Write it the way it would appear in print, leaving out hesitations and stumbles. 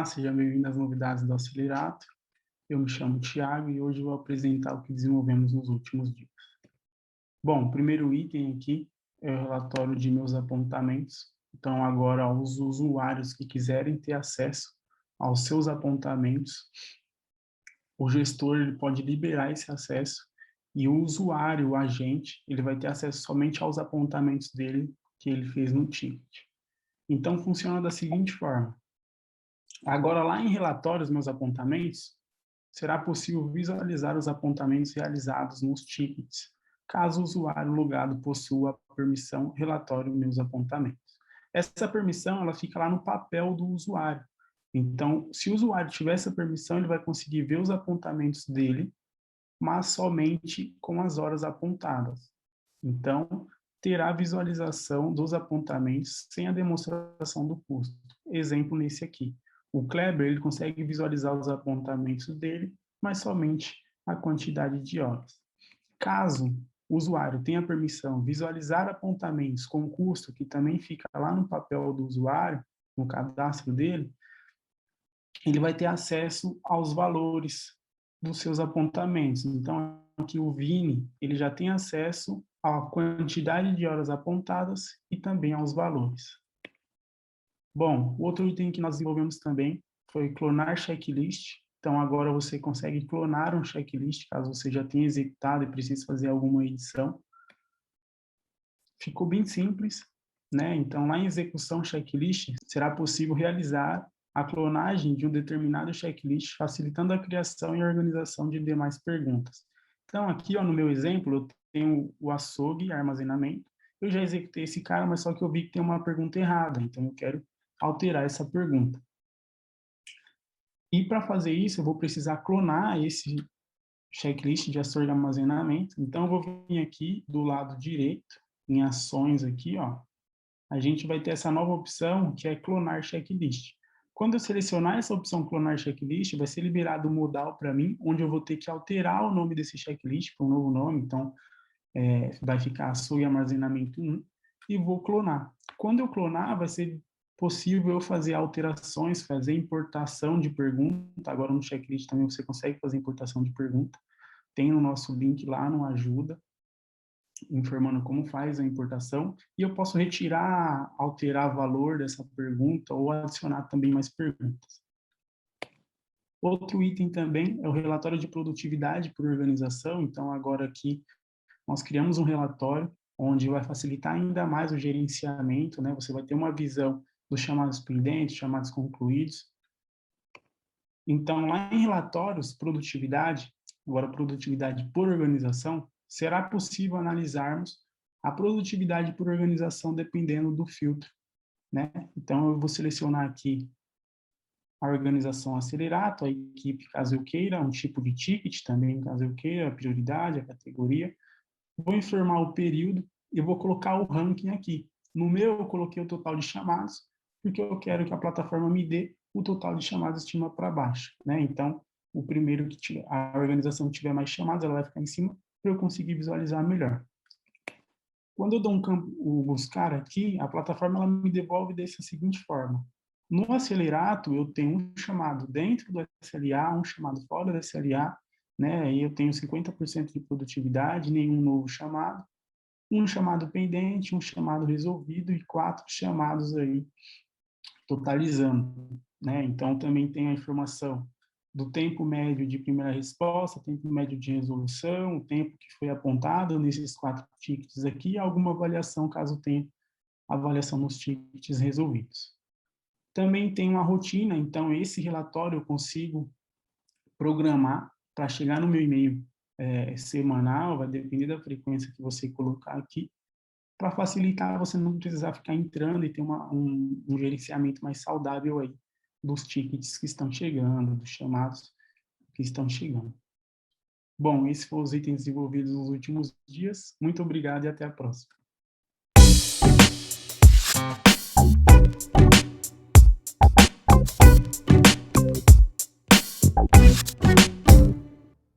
Olá, seja bem-vindo às novidades do Acelerato. Eu me chamo Thiago e hoje vou apresentar o que desenvolvemos nos últimos dias. Bom, o primeiro item aqui é o relatório de meus apontamentos. Então, agora, os usuários que quiserem ter acesso aos seus apontamentos, o gestor ele pode liberar esse acesso e o usuário, o agente, ele vai ter acesso somente aos apontamentos dele que ele fez no ticket. Então, funciona da seguinte forma. Agora, lá em relatórios, meus apontamentos, será possível visualizar os apontamentos realizados nos tickets, caso o usuário logado possua a permissão relatório meus apontamentos. Essa permissão, ela fica lá no papel do usuário. Então, se o usuário tiver essa permissão, ele vai conseguir ver os apontamentos dele, mas somente com as horas apontadas. Então, terá visualização dos apontamentos sem a demonstração do custo. Exemplo nesse aqui. O Kleber ele consegue visualizar os apontamentos dele, mas somente a quantidade de horas. Caso o usuário tenha permissão de visualizar apontamentos com custo, que também fica lá no papel do usuário, no cadastro dele, ele vai ter acesso aos valores dos seus apontamentos. Então, aqui o Vini, ele já tem acesso à quantidade de horas apontadas e também aos valores. Bom, o outro item que nós desenvolvemos também foi clonar checklist. Então, agora você consegue clonar um checklist, caso você já tenha executado e precise fazer alguma edição. Ficou bem simples, né? Então, lá em execução checklist, será possível realizar a clonagem de um determinado checklist, facilitando a criação e organização de demais perguntas. Então, aqui, ó, no meu exemplo, eu tenho o açougue, armazenamento. Eu já executei esse cara, mas só que eu vi que tem uma pergunta errada, então eu quero alterar essa pergunta. E para fazer isso, eu vou precisar clonar esse checklist de açougue de armazenamento. Então, eu vou vir aqui do lado direito, em ações aqui, ó. A gente vai ter essa nova opção, que é clonar checklist. Quando eu selecionar essa opção clonar checklist, vai ser liberado o modal para mim, onde eu vou ter que alterar o nome desse checklist para um novo nome. Então, vai ficar açougue armazenamento 1 e vou clonar. Quando eu clonar, vai ser possível eu fazer alterações, fazer importação de pergunta. Agora no checklist também você consegue fazer importação de pergunta. Tem no nosso link lá no ajuda, informando como faz a importação, e eu posso retirar, alterar valor dessa pergunta ou adicionar também mais perguntas. Outro item também é o relatório de produtividade por organização. Então, agora aqui nós criamos um relatório onde vai facilitar ainda mais o gerenciamento, né? Você vai ter uma visão dos chamados pendentes, chamados concluídos. Então, lá em relatórios, produtividade, agora produtividade por organização, será possível analisarmos a produtividade por organização dependendo do filtro, né? Então, eu vou selecionar aqui a organização acelerato, a equipe, caso eu queira, um tipo de ticket também, caso eu queira, a prioridade, a categoria. Vou informar o período e vou colocar o ranking aqui. No meu, eu coloquei o total de chamados, porque eu quero que a plataforma me dê o total de chamados de cima para baixo, né? Então, o primeiro que tiver, a organização que tiver mais chamados, ela vai ficar em cima para eu conseguir visualizar melhor. Quando eu dou um campo, o buscar aqui, a plataforma ela me devolve dessa seguinte forma. No acelerato, eu tenho um chamado dentro do SLA, um chamado fora do SLA, né? E eu tenho 50% de produtividade, nenhum novo chamado, um chamado pendente, um chamado resolvido e 4 chamados aí totalizando, né? Então também tem a informação do tempo médio de primeira resposta, tempo médio de resolução, o tempo que foi apontado nesses 4 tickets aqui, alguma avaliação caso tenha avaliação nos tickets resolvidos. Também tem uma rotina, então esse relatório eu consigo programar para chegar no meu e-mail semanal, vai depender da frequência que você colocar aqui, para facilitar você não precisar ficar entrando e ter um gerenciamento mais saudável aí dos tickets que estão chegando, dos chamados que estão chegando. Bom, esses foram os itens desenvolvidos nos últimos dias. Muito obrigado e até a próxima.